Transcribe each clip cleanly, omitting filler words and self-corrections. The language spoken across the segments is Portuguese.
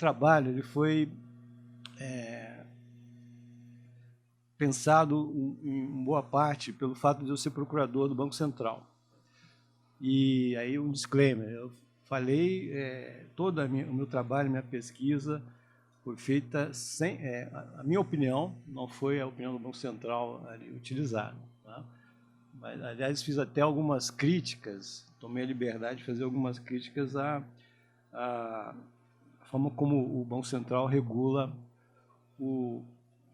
trabalho ele foi pensado em boa parte pelo fato de eu ser procurador do Banco Central. E aí um disclaimer, eu falei, todo o meu trabalho, minha pesquisa foi feita sem, a minha opinião, não foi a opinião do Banco Central ali utilizada. Tá? Mas, aliás, fiz até algumas críticas, tomei a liberdade de fazer algumas críticas à forma como o Banco Central regula o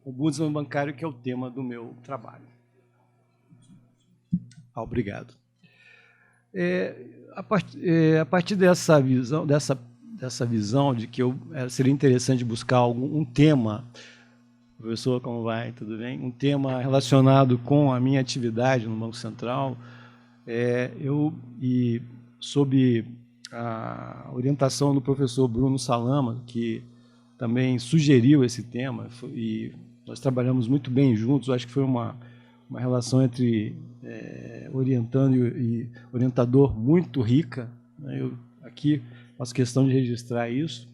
ombudsman bancário, que é o tema do meu trabalho. Obrigado. A partir dessa visão de que seria interessante buscar um tema, professor, como vai? Tudo bem? Um tema relacionado com a minha atividade no Banco Central, sob a orientação do professor Bruno Salama, que também sugeriu esse tema, e nós trabalhamos muito bem juntos, acho que foi uma relação entre orientando e orientador muito rica. Né? Eu aqui faço questão de registrar isso,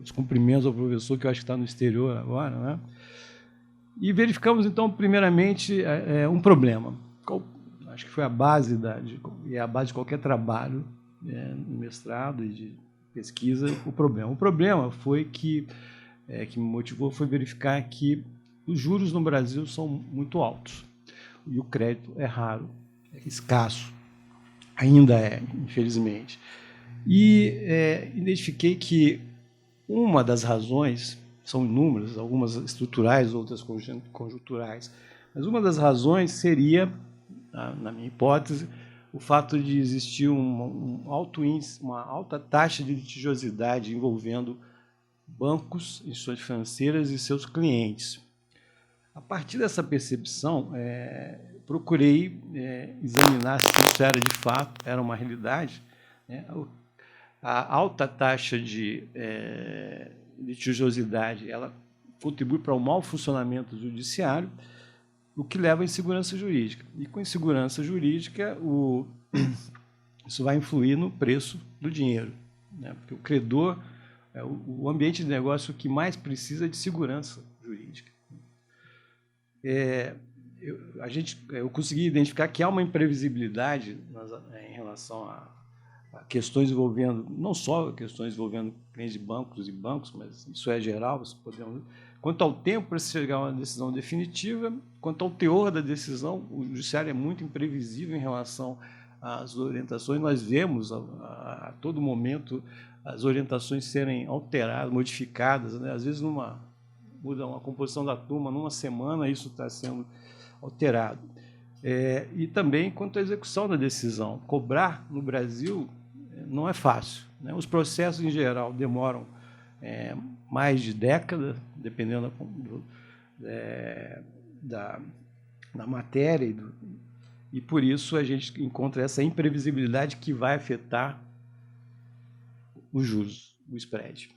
os cumprimentos ao professor, que eu acho que está no exterior agora. Né? E verificamos, então, primeiramente, um problema. Acho que foi a base a base de qualquer trabalho no mestrado e de pesquisa, o problema. O problema foi que me motivou foi verificar que os juros no Brasil são muito altos e o crédito é raro, é escasso, ainda infelizmente. E identifiquei que uma das razões, são inúmeras, algumas estruturais, outras conjunturais, mas uma das razões seria, na minha hipótese, o fato de existir um alto índice, uma alta taxa de litigiosidade envolvendo bancos, instituições financeiras e seus clientes. A partir dessa percepção, procurei examinar se isso era de fato, era uma realidade. Né? A alta taxa de litigiosidade, ela contribui para o mau funcionamento do judiciário, o que leva à insegurança jurídica. E com insegurança jurídica, isso vai influir no preço do dinheiro, né? Porque o credor, o ambiente de negócio que mais precisa de segurança jurídica. Eu consegui identificar que há uma imprevisibilidade em relação a questões envolvendo, não só questões envolvendo clientes de bancos, mas isso é geral, quanto ao tempo para se chegar a uma decisão definitiva, quanto ao teor da decisão, o judiciário é muito imprevisível em relação às orientações. Nós vemos a todo momento as orientações serem alteradas, modificadas, né? Às vezes muda uma composição da turma, numa semana isso está sendo alterado. E também quanto à execução da decisão. Cobrar no Brasil não é fácil, né? Os processos, em geral, demoram mais de década, dependendo da matéria, e por isso a gente encontra essa imprevisibilidade que vai afetar os juros, o spread.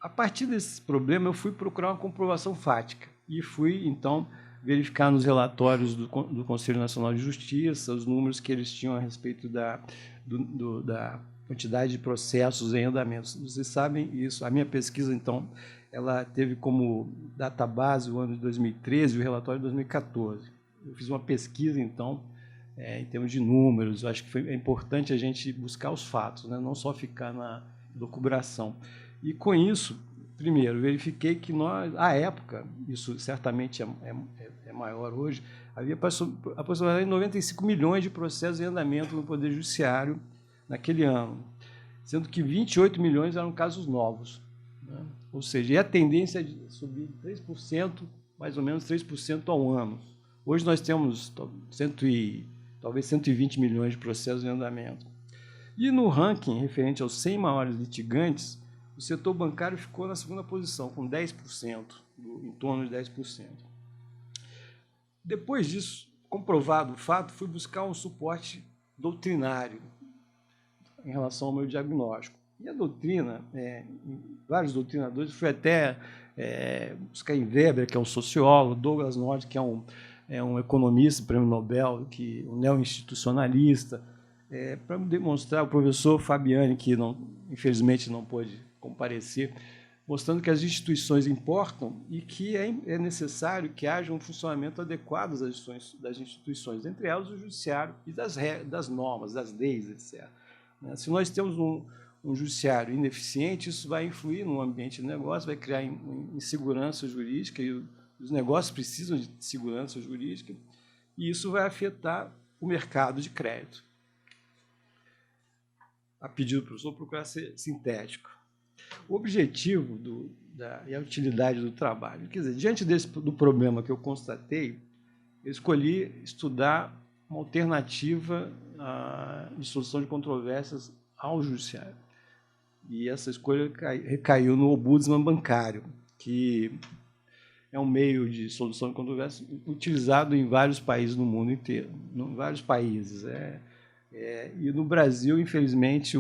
A partir desse problema, eu fui procurar uma comprovação fática e fui, então, verificar nos relatórios do Conselho Nacional de Justiça os números que eles tinham a respeito da quantidade de processos em andamento. Vocês sabem isso. A minha pesquisa, então, ela teve como database o ano de 2013 e o relatório de 2014. Eu fiz uma pesquisa, então, em termos de números. Eu acho que é importante a gente buscar os fatos, né? Não só ficar na lucubração. E, com isso, primeiro, verifiquei que nós, à época, isso certamente é maior hoje, havia aproximadamente 95 milhões de processos em andamento no Poder Judiciário naquele ano, sendo que 28 milhões eram casos novos. Né? Ou seja, e a tendência é de subir 3%, mais ou menos 3% ao ano. Hoje nós temos talvez 120 milhões de processos em andamento. E no ranking referente aos 100 maiores litigantes, o setor bancário ficou na segunda posição, com 10%, em torno de 10%. Depois disso, comprovado o fato, fui buscar um suporte doutrinário em relação ao meu diagnóstico. E a doutrina, vários doutrinadores, fui até buscar em Weber, que é um sociólogo, Douglas North, que é um economista, prêmio Nobel, um neo-institucionalista, para demonstrar, o professor Fabiani, que infelizmente não pôde comparecer, mostrando que as instituições importam e que é necessário que haja um funcionamento adequado das instituições, entre elas o judiciário e das normas, das leis, etc. Se nós temos um judiciário ineficiente, isso vai influir no ambiente de negócio, vai criar insegurança jurídica, e os negócios precisam de segurança jurídica, e isso vai afetar o mercado de crédito. A pedido do professor, procurar ser sintético. O objetivo e a utilidade do trabalho. Quer dizer, diante do problema que eu constatei, eu escolhi estudar uma alternativa de solução de controvérsias ao judiciário. E essa escolha recaiu no ombudsman bancário, que é um meio de solução de controvérsias utilizado em vários países no mundo inteiro, em vários países. E no Brasil, infelizmente,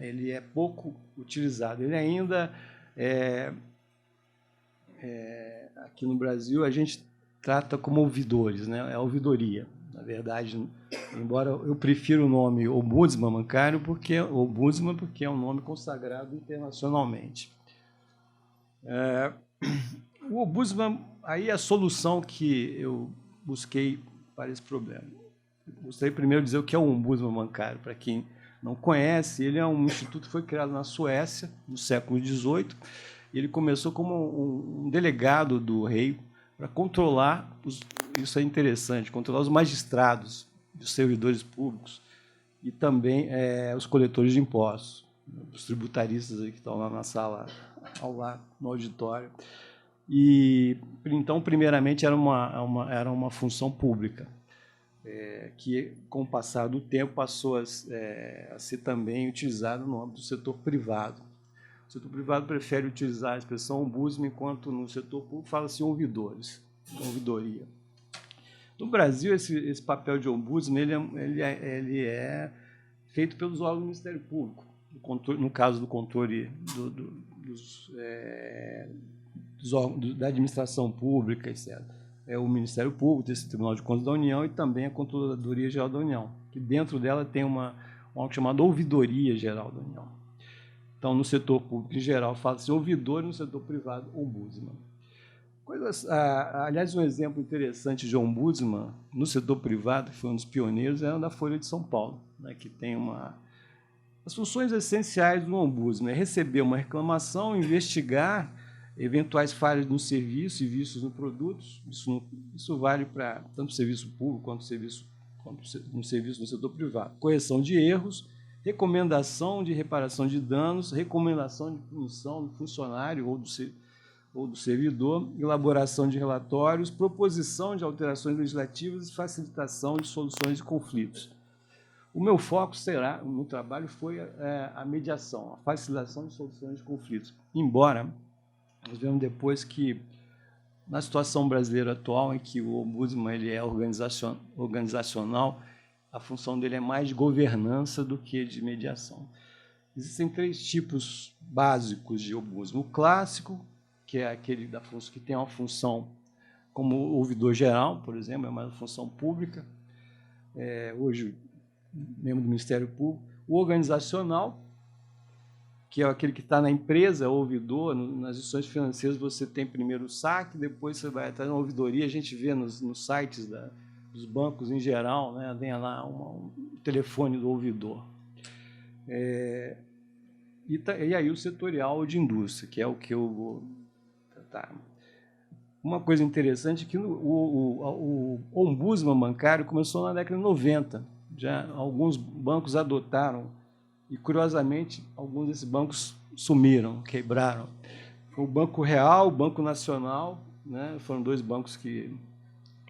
ele é pouco utilizado. Ele ainda, aqui no Brasil, a gente trata como ouvidores, né? É a ouvidoria. Na verdade, embora eu prefira o nome ombudsman bancário, porque é um nome consagrado internacionalmente. O ombudsman, aí é a solução que eu busquei para esse problema. Gostaria primeiro de dizer o que é o ombudsman bancário. Para quem não conhece, ele é um instituto que foi criado na Suécia, no século XVIII. Ele começou como um delegado do rei para controlar, isso é interessante, controlar os magistrados, os servidores públicos e também os coletores de impostos, os tributaristas aí que estão lá na sala, ao lado, no auditório. E, então, primeiramente, era uma função pública, que, com o passar do tempo, passou a ser também utilizada no âmbito do setor privado. O setor privado prefere utilizar a expressão ombudsman, enquanto no setor público fala-se ouvidores, ouvidoria. No Brasil, esse papel de ombudsman ele é feito pelos órgãos do Ministério Público, no caso do controle da administração pública, etc. É o Ministério Público, esse Tribunal de Contas da União e também a Controladoria Geral da União, que dentro dela tem algo chamado Ouvidoria Geral da União. Então, no setor público em geral, fala-se ouvidor, e no setor privado, ombudsman. Aliás, um exemplo interessante de ombudsman no setor privado, que foi um dos pioneiros, é o da Folha de São Paulo, né, que tem as funções essenciais do ombudsman: receber uma reclamação, investigar eventuais falhas no serviço e vícios no produto. Isso vale para tanto o serviço público quanto no serviço no setor privado. Correção de erros, recomendação de reparação de danos, recomendação de punição do funcionário ou do servidor, elaboração de relatórios, proposição de alterações legislativas e facilitação de soluções de conflitos. O meu foco no trabalho foi a mediação, a facilitação de soluções de conflitos. Embora nós vemos depois que, na situação brasileira atual, em que o ombudsman ele é organizacional, a função dele é mais de governança do que de mediação. Existem 3 tipos básicos de ombudsman. O clássico, que é aquele da função que tem uma função como ouvidor geral, por exemplo, é uma função pública, hoje membro do Ministério Público. O organizacional, que é aquele que está na empresa, ouvidor. Nas instituições financeiras você tem primeiro o saque, depois você vai atrás na ouvidoria. A gente vê nos sites dos bancos em geral, né, tem lá um telefone do ouvidor. E aí o setorial de indústria, que é o que eu vou tratar. Uma coisa interessante é que o ombudsman bancário começou na década de 90. Já alguns bancos adotaram, e, curiosamente, alguns desses bancos sumiram, quebraram. Foi o Banco Real, o Banco Nacional, né? Foram 2 bancos que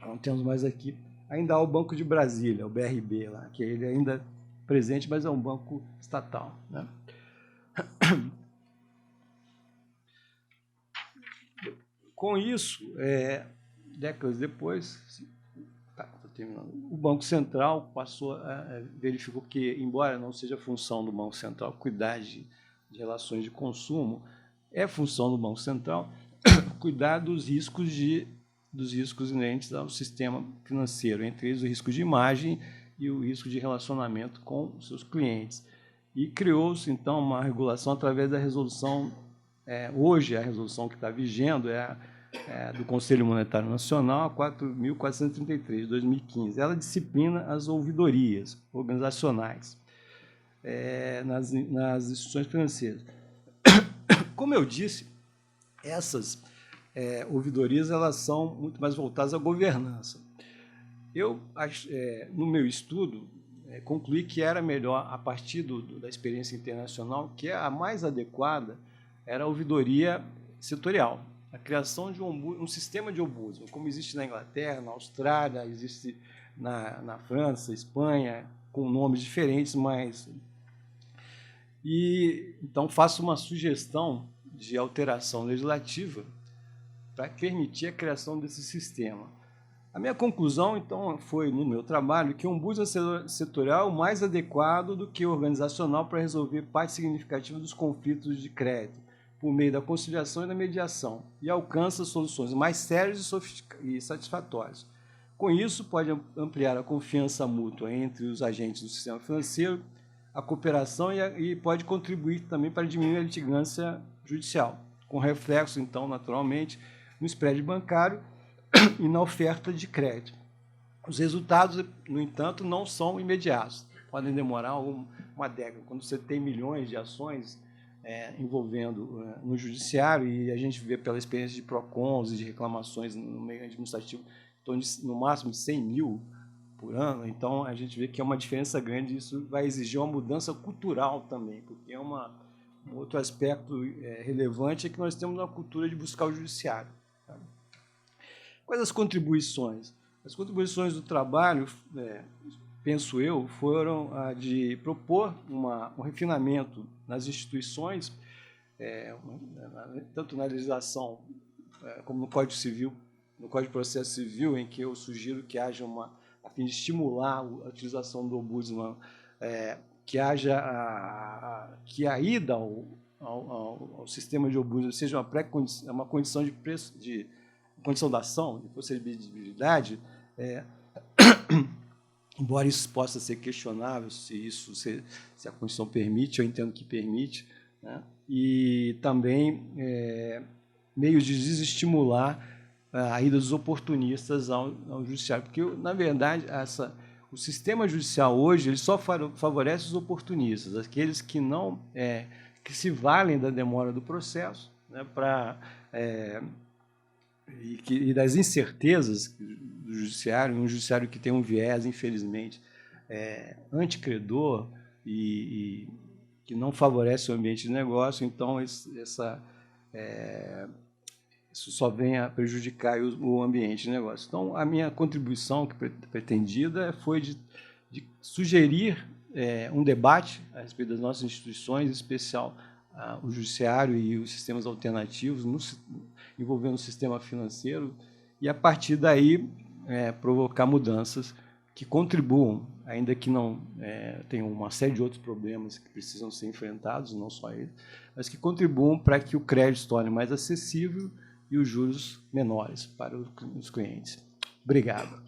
não temos mais aqui. Ainda há o Banco de Brasília, o BRB, lá, que ele ainda é presente, mas é um banco estatal, né? Com isso, décadas depois, o Banco Central verificou que, embora não seja função do Banco Central cuidar de relações de consumo, é função do Banco Central cuidar dos riscos inerentes ao sistema financeiro, entre eles o risco de imagem e o risco de relacionamento com os seus clientes. e criou-se, então, uma regulação através da resolução, hoje a resolução que está vigendo do Conselho Monetário Nacional, 4.433, de 2015. Ela disciplina as ouvidorias organizacionais nas instituições financeiras. Como eu disse, essas ouvidorias elas são muito mais voltadas à governança. Eu, no meu estudo, concluí que era melhor, a partir da experiência internacional, que a mais adequada era a ouvidoria setorial, a criação de um sistema de ombudsman, como existe na Inglaterra, na Austrália, existe na França, Espanha, com nomes diferentes, mas... então, faço uma sugestão de alteração legislativa para permitir a criação desse sistema. A minha conclusão, então, foi, no meu trabalho, que o ombudsman setorial é o mais adequado do que o organizacional para resolver parte significativa dos conflitos de crédito, por meio da conciliação e da mediação, e alcança soluções mais sérias e satisfatórias. Com isso, pode ampliar a confiança mútua entre os agentes do sistema financeiro, a cooperação e pode contribuir também para diminuir a litigância judicial, com reflexo, então, naturalmente, no spread bancário e na oferta de crédito. Os resultados, no entanto, não são imediatos, podem demorar uma década. Quando você tem milhões de ações envolvendo no judiciário, e a gente vê pela experiência de PROCONs e de reclamações no meio administrativo, no máximo de 100 mil por ano, então a gente vê que é uma diferença grande, e isso vai exigir uma mudança cultural também, porque é um outro aspecto relevante é que nós temos uma cultura de buscar o judiciário. Quais as contribuições? As contribuições do trabalho, penso eu, foram a de propor um refinamento nas instituições, tanto na legislação como no Código Civil, no Código de Processo Civil, em que eu sugiro que haja a fim de estimular a utilização do ombudsman, que que a ida ao sistema de ombudsman seja uma condição de preço, de condição da ação, de possibilidade, embora isso possa ser questionável, se a Constituição permite, eu entendo que permite, né? E também meios de desestimular a ida dos oportunistas ao judiciário, porque, na verdade, o sistema judicial hoje ele só favorece os oportunistas, aqueles que não que se valem da demora do processo, né, e das incertezas do judiciário, um judiciário que tem um viés, infelizmente, anticredor e que não favorece o ambiente de negócio. Então, isso só vem a prejudicar o ambiente de negócio. Então, a minha contribuição pretendida foi de sugerir um debate a respeito das nossas instituições, em especial o judiciário e os sistemas alternativos, envolvendo o sistema financeiro, e, a partir daí, provocar mudanças que contribuam, ainda que não tenham uma série de outros problemas que precisam ser enfrentados, não só eles, mas que contribuam para que o crédito se torne mais acessível e os juros menores para os clientes. Obrigado.